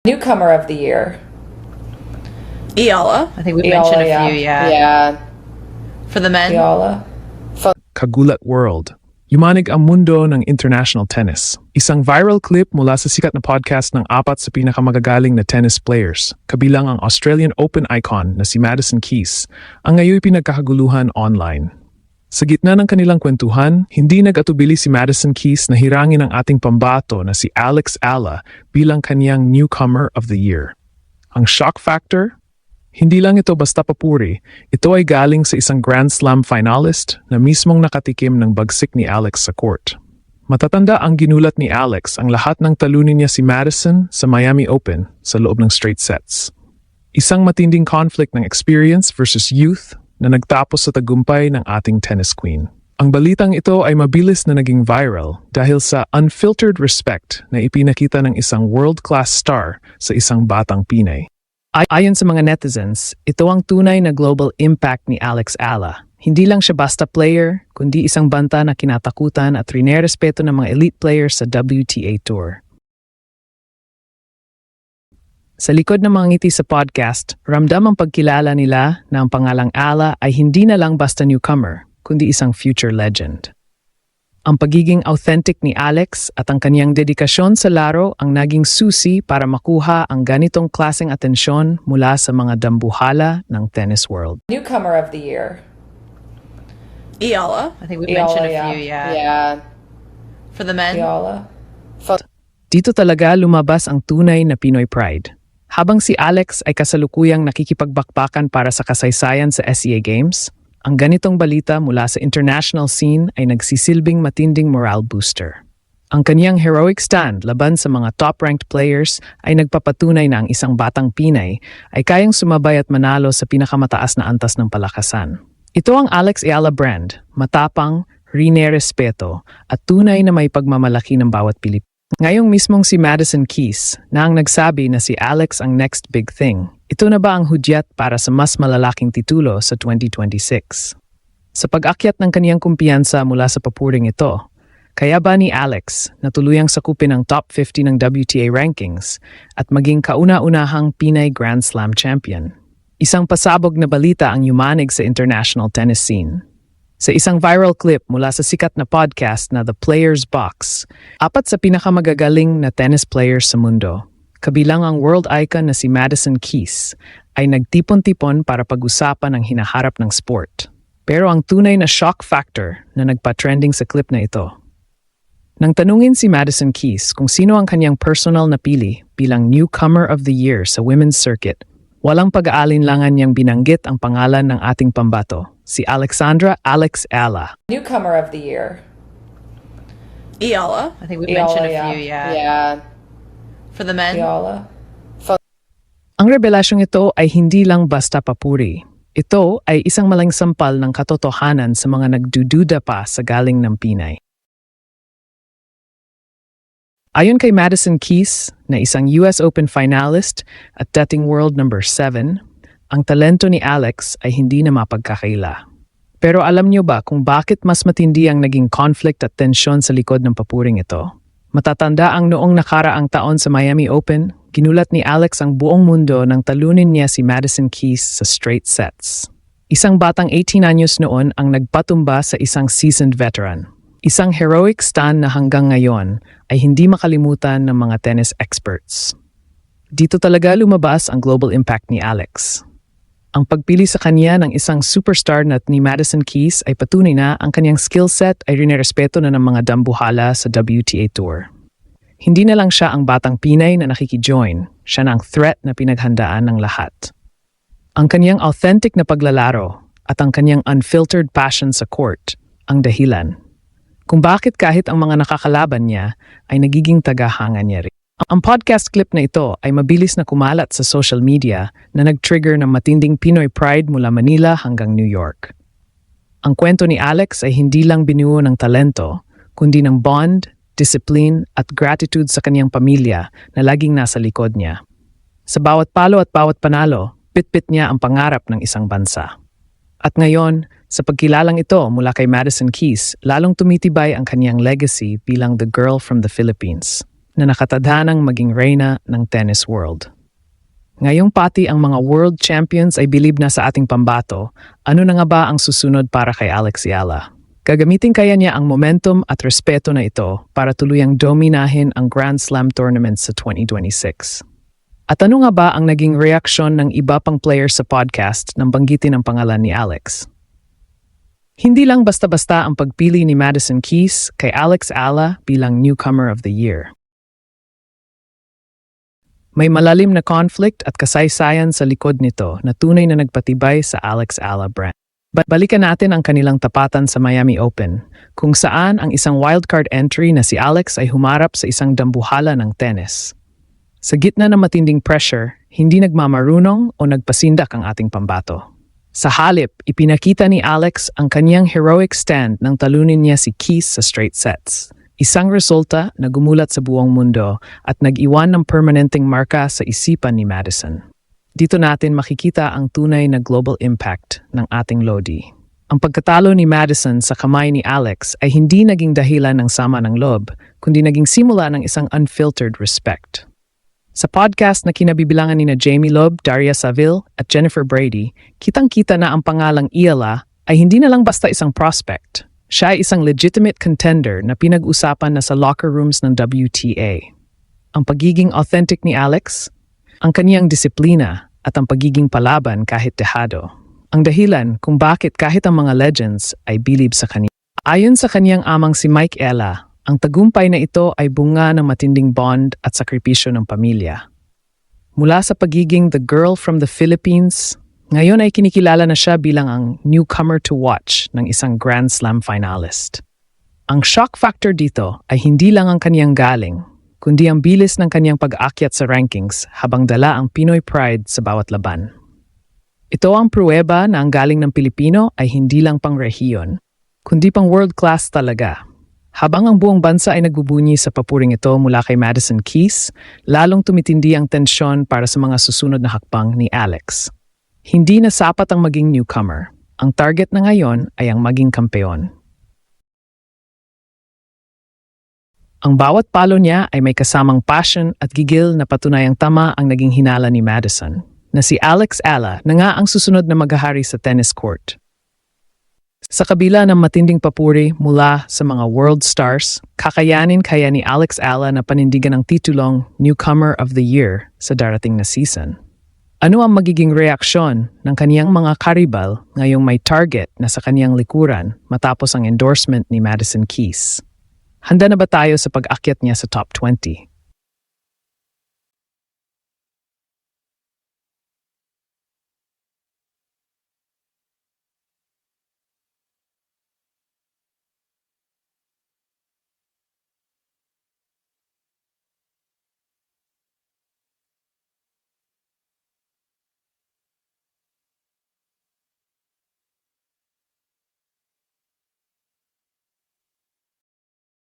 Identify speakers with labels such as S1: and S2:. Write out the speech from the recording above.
S1: Newcomer of the year.
S2: Iala. I think we
S1: Fiala,
S2: mentioned a
S1: yeah.
S2: few, yeah.
S1: Yeah.
S2: For the men,
S1: Fiala.
S3: Kagulat World. Yumanig ang mundo ng international tennis. Isang viral clip mula sa sikat na podcast ng 4 sa pinakamagagaling na tennis players, kabilang ang Australian Open icon na si Madison Keys, ang ngayon pinagkakaguluhan online. Sa gitna ng kanilang kwentuhan, hindi nag-atubili si Madison Keys na hirangin ang ating pambato na si Alex Alla bilang kaniyang Newcomer of the Year. Ang shock factor? Hindi lang ito basta papuri, ito ay galing sa isang Grand Slam finalist na mismong nakatikim ng bagsik ni Alex sa court. Matatanda ang ginulat ni Alex ang lahat ng talunin niya si Madison sa Miami Open sa loob ng straight sets. Isang matinding conflict ng experience versus youth na nagtapos sa tagumpay ng ating tennis queen. Ang balitang ito ay mabilis na naging viral dahil sa unfiltered respect na ipinakita ng isang world-class star sa isang batang Pinay. Ayon sa mga netizens, ito ang tunay na global impact ni Alex Alla. Hindi lang siya basta player, kundi isang banta na kinatakutan at rinerespeto ng mga elite players sa WTA Tour. Sa likod ng mga ngiti sa podcast, ramdam ang pagkilala nila na ang pangalang Alla ay hindi na lang basta newcomer, kundi isang future legend. Ang pagiging authentic ni Alex at ang kaniyang dedikasyon sa laro ang naging susi para makuha ang ganitong klaseng atensyon mula sa mga dambuhala ng tennis world.
S1: Newcomer of the year.
S2: Iala. I think we
S1: Fiala,
S2: mentioned a
S1: yeah.
S2: few, yeah.
S1: Yeah.
S2: For the men,
S1: Fiala.
S3: Dito talaga lumabas ang tunay na Pinoy pride. Habang si Alex ay kasalukuyang nakikipagbakbakan para sa kasaysayan sa SEA Games, ang ganitong balita mula sa international scene ay nagsisilbing matinding morale booster. Ang kaniyang heroic stand laban sa mga top-ranked players ay nagpapatunay na ang isang batang Pinay ay kayang sumabay at manalo sa pinakamataas na antas ng palakasan. Ito ang Alex Alla brand, matapang, rinerespeto, at tunay na may pagmamalaki ng bawat Pilipino. Ngayong mismong si Madison Keys na ang nagsabi na si Alex ang next big thing. Ito na ba ang hudyat para sa mas malalaking titulo sa 2026? Sa pag-akyat ng kaniyang kumpiyansa mula sa papuring ito, kaya ba ni Alex na tuluyang sakupin ang top 50 ng WTA rankings at maging kauna-unahang Pinay Grand Slam champion? Isang pasabog na balita ang yumanig sa international tennis scene. Sa isang viral clip mula sa sikat na podcast na The Players Box, 4 sa pinakamagagaling na tennis players sa mundo, kabilang ang world icon na si Madison Keys, ay nagtipon-tipon para pag-usapan ang hinaharap ng sport. Pero ang tunay na shock factor na nagpa-trending sa clip na ito. Nang tanungin si Madison Keys kung sino ang kanyang personal na pili bilang Newcomer of the Year sa women's circuit, walang pag-aalinlangan niyang binanggit ang pangalan ng ating pambato, si Alexandra Alex Alla.
S1: Newcomer of the year.
S2: Iala. I think we
S1: Fiala,
S2: mentioned a
S1: yeah.
S2: few, yeah.
S1: Yeah.
S2: For the men,
S1: Fiala.
S3: Ang revelasyong ito ay hindi lang basta papuri. Ito ay isang maling sampal ng katotohanan sa mga nagdududa pa sa galing ng Pinay. Ayon kay Madison Keys, na isang US Open finalist at dating world number 7, ang talento ni Alex ay hindi na mapagkakaila. Pero alam niyo ba kung bakit mas matindi ang naging conflict at tensyon sa likod ng papuring ito? Matatanda ang noong nakaraang taon sa Miami Open, ginulat ni Alex ang buong mundo nang talunin niya si Madison Keys sa straight sets. Isang batang 18 anyos noon ang nagpatumba sa isang seasoned veteran. Isang heroic stand na hanggang ngayon ay hindi makalimutan ng mga tennis experts. Dito talaga lumabas ang global impact ni Alex. Ang pagpili sa kanya ng isang superstar na ni Madison Keys ay patunay na ang kanyang skill set ay rinerespeto na ng mga dambuhala sa WTA Tour. Hindi na lang siya ang batang Pinay na nakikijoin, siya na ang threat na pinaghandaan ng lahat. Ang kanyang authentic na paglalaro at ang kanyang unfiltered passion sa court ang dahilan kung bakit kahit ang mga nakakalaban niya ay nagiging tagahanga niya rin. Ang podcast clip na ito ay mabilis na kumalat sa social media na nag-trigger ng matinding Pinoy pride mula Manila hanggang New York. Ang kwento ni Alex ay hindi lang binuo ng talento, kundi ng bond, discipline at gratitude sa kanyang pamilya na laging nasa likod niya. Sa bawat palo at bawat panalo, pitpit niya ang pangarap ng isang bansa. At ngayon, sa pagkilalang ito mula kay Madison Keys, lalong tumitibay ang kanyang legacy bilang the girl from the Philippines. na nakatadhanang maging reyna ng tennis world. Ngayong pati ang mga world champions ay bilib na sa ating pambato, ano na nga ba ang susunod para kay Alex Yala? Gagamitin kaya niya ang momentum at respeto na ito para tuluyang dominahin ang Grand Slam tournament sa 2026. At ano nga ba ang naging reaksyon ng iba pang players sa podcast nang banggitin ang pangalan ni Alex? Hindi lang basta-basta ang pagpili ni Madison Keys kay Alex Yala bilang Newcomer of the Year. May malalim na conflict at kasaysayan sa likod nito na tunay na nagpatibay sa Alex Yala brand. Balikan natin ang kanilang tapatan sa Miami Open, kung saan ang isang wildcard entry na si Alex ay humarap sa isang dambuhala ng tennis. Sa gitna ng matinding pressure, hindi nagmamarunong o nagpasindak ang ating pambato. Sa halip, ipinakita ni Alex ang kanyang heroic stand nang talunin niya si Keys sa straight sets. Isang resulta na gumulat sa buong mundo at nag-iwan ng permanenteng marka sa isipan ni Madison. Dito natin makikita ang tunay na global impact ng ating Lodi. Ang pagkatalo ni Madison sa kamay ni Alex ay hindi naging dahilan ng sama ng loob, kundi naging simula ng isang unfiltered respect. Sa podcast na kinabibilangan ni na Jamie Loeb, Daria Saville at Jennifer Brady, kitang-kita na ang pangalang Yala ay hindi na lang basta isang prospect. Siya ay isang legitimate contender na pinag-usapan na sa locker rooms ng WTA. Ang pagiging authentic ni Alex, ang kaniyang disiplina at ang pagiging palaban kahit dehado. Ang dahilan kung bakit kahit ang mga legends ay bilib sa kanya. Ayon sa kaniyang amang si Mike Yala, ang tagumpay na ito ay bunga ng matinding bond at sakripisyo ng pamilya. Mula sa pagiging the girl from the Philippines, ngayon ay kinikilala na siya bilang ang newcomer to watch ng isang Grand Slam finalist. Ang shock factor dito ay hindi lang ang kaniyang galing, kundi ang bilis ng kaniyang pag-aakyat sa rankings habang dala ang Pinoy pride sa bawat laban. Ito ang pruweba na ang galing ng Pilipino ay hindi lang pang rehiyon, kundi pang world class talaga. Habang ang buong bansa ay nagbubunyi sa papuring ito mula kay Madison Keys, lalong tumitindi ang tensyon para sa mga susunod na hakbang ni Alex. Hindi na sapat ang maging newcomer. Ang target na ngayon ay ang maging kampeon. Ang bawat palo niya ay may kasamang passion at gigil na patunayang tama ang naging hinala ni Madison, na si Alex Yala na nga ang susunod na maghahari sa tennis court. Sa kabila ng matinding papuri mula sa mga world stars, kakayanin kaya ni Alex Yala na panindigan ang titulong Newcomer of the Year sa darating na season. Ano ang magiging reaksyon ng kaniyang mga karibal ngayong may target na sa kaniyang likuran matapos ang endorsement ni Madison Keys? Handa na ba tayo sa pag-akyat niya sa top 20?